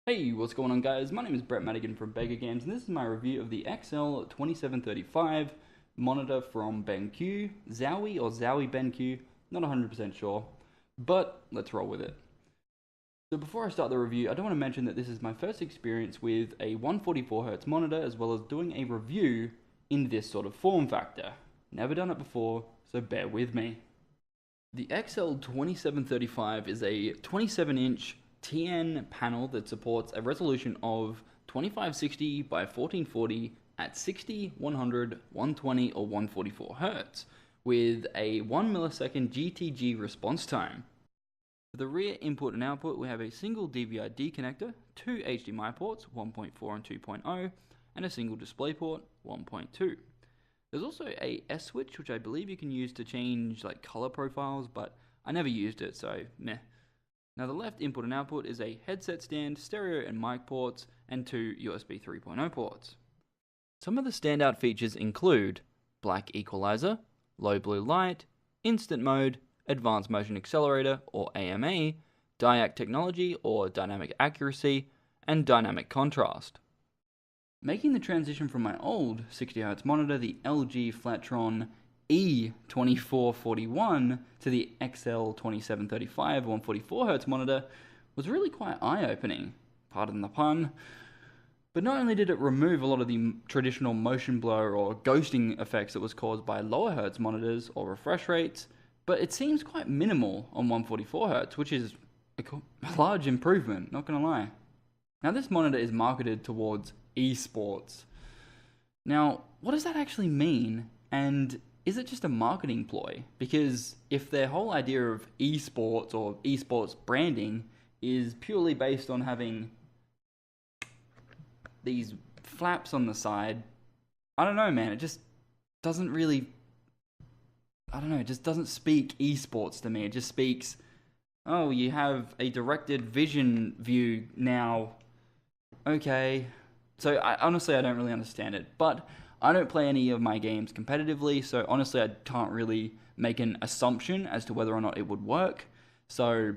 Hey, what's going on guys? My name is Brett Madigan from Bagogames, and this is my review of the XL2735 monitor from BenQ Zowie or Zowie BenQ, not 100% sure, but let's roll with it. So before I start the review, I do want to mention that this is my first experience with a 144Hz monitor, as well as doing a review in this sort of form factor. Never done it before, so bear with me. The XL2735 is a 27-inch TN panel that supports a resolution of 2560 by 1440 at 60, 100, 120 or 144 Hz with a 1 millisecond GTG response time. For the rear input and output, we have a single DVI-D connector, two HDMI ports, 1.4 and 2.0, and a single DisplayPort, 1.2. There's also a S switch, which I believe you can use to change like color profiles, but I never used it, so meh. Now the left input and output is a headset stand, stereo and mic ports, and two USB 3.0 ports. Some of the standout features include black equalizer, low blue light, instant mode, advanced motion accelerator or AMA, DIAC technology or dynamic accuracy, and dynamic contrast. Making the transition from my old 60Hz monitor, the LG Flatron E2441, to the XL2735 144Hz monitor was really quite eye-opening, pardon the pun. But not only did it remove a lot of the traditional motion blur or ghosting effects that was caused by lower Hertz monitors or refresh rates, but it seems quite minimal on 144Hz, which is a large improvement, not gonna lie. Now this monitor is marketed towards eSports. Now, what does that actually mean? And is it just a marketing ploy? Because if their whole idea of eSports or eSports branding is purely based on having these flaps on the side, I don't know, man. It just doesn't really, it just doesn't speak eSports to me. It just speaks, oh, you have a directed vision view now. Okay. So honestly, I don't really understand it, but I don't play any of my games competitively, so honestly, I can't really make an assumption as to whether or not it would work. So,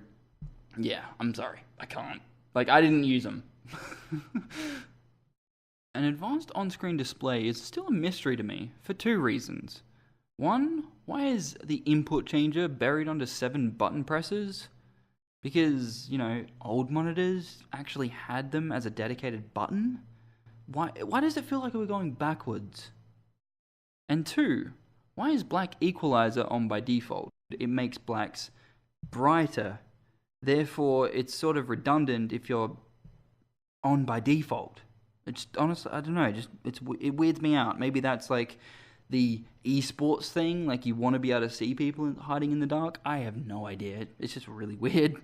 yeah, I'm sorry, I can't. Like, I didn't use them. An advanced on-screen display is still a mystery to me for two reasons. One, why is the input changer buried under 7 button presses? Because, old monitors actually had them as a dedicated button? Why does it feel like we're going backwards? And two, why is black equalizer on by default? It makes blacks brighter. Therefore, it's sort of redundant if you're on by default. It's honestly, I don't know, it weirds me out. Maybe that's like the eSports thing, like you want to be able to see people hiding in the dark. I have no idea. It's just really weird.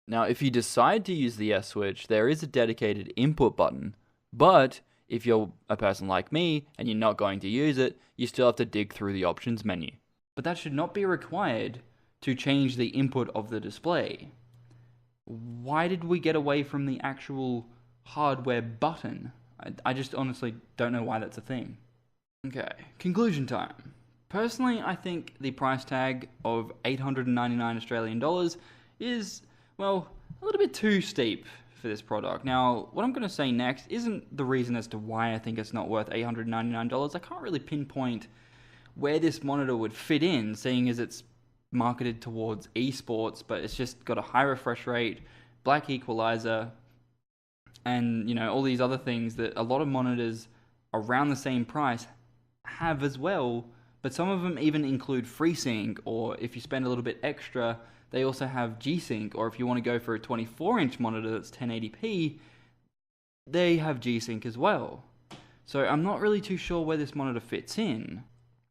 Now, if you decide to use the S switch, there is a dedicated input button, but if you're a person like me and you're not going to use it, you still have to dig through the options menu. But that should not be required to change the input of the display. Why did we get away from the actual hardware button? I just honestly don't know why that's a thing. Okay, conclusion time. Personally, I think the price tag of 899 Australian dollars is, well, a little bit too steep for this product. Now, what I'm going to say next isn't the reason as to why I think it's not worth $899. I can't really pinpoint where this monitor would fit in, seeing as it's marketed towards eSports, but it's just got a high refresh rate, black equalizer, and, all these other things that a lot of monitors around the same price have as well, but some of them even include FreeSync, or if you spend a little bit extra, they also have G-Sync, or if you want to go for a 24-inch monitor that's 1080p, they have G-Sync as well. So I'm not really too sure where this monitor fits in.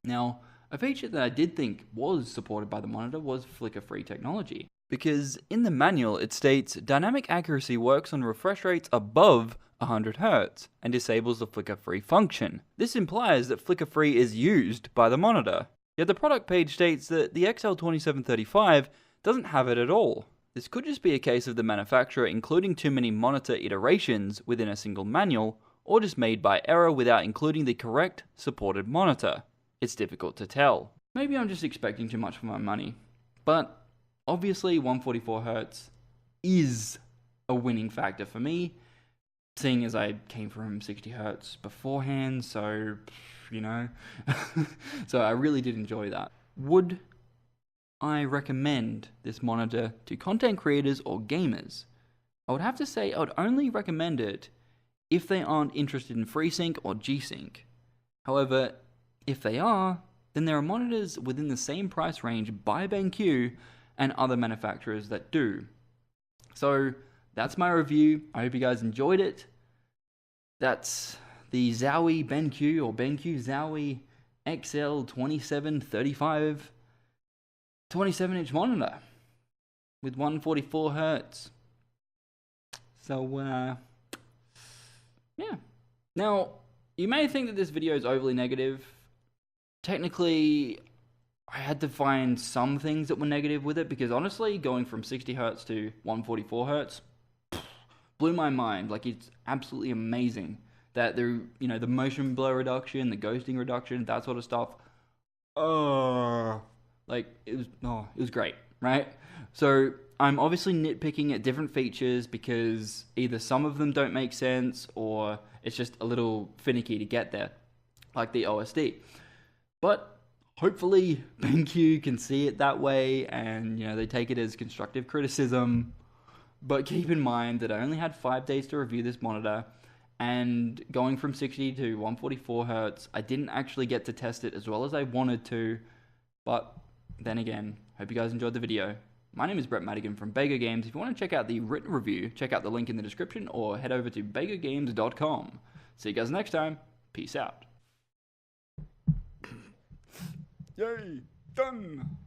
Now, a feature that I did think was supported by the monitor was flicker-free technology, because in the manual it states dynamic accuracy works on refresh rates above 100 Hz and disables the flicker-free function. This implies that flicker-free is used by the monitor. Yet the product page states that the XL2735 doesn't have it at all. This could just be a case of the manufacturer including too many monitor iterations within a single manual, or just made by error without including the correct supported monitor. It's difficult to tell. Maybe I'm just expecting too much for my money. But obviously 144Hz is a winning factor for me, seeing as I came from 60 hertz beforehand, so, you know. So I really did enjoy that. Would I recommend this monitor to content creators or gamers? I would have to say I would only recommend it if they aren't interested in FreeSync or G-Sync. However, if they are, then there are monitors within the same price range by BenQ and other manufacturers that do. So that's my review. I hope you guys enjoyed it. That's the Zowie BenQ or BenQ Zowie XL2735 27-inch monitor with 144 hertz. So, yeah. Now, you may think that this video is overly negative. Technically, I had to find some things that were negative with it, because honestly, going from 60 hertz to 144 hertz blew my mind. Like, it's absolutely amazing that the motion blur reduction, the ghosting reduction, that sort of stuff. Like, it was great, right? So I'm obviously nitpicking at different features because either some of them don't make sense or it's just a little finicky to get there, like the OSD. But hopefully BenQ can see it that way and, they take it as constructive criticism. But keep in mind that I only had 5 days to review this monitor, and going from 60 to 144 hertz, I didn't actually get to test it as well as I wanted to. But then again, hope you guys enjoyed the video. My name is Brett Madigan from Bagogames. If you want to check out the written review, check out the link in the description or head over to bagogames.com. See you guys next time. Peace out. Yay! Done!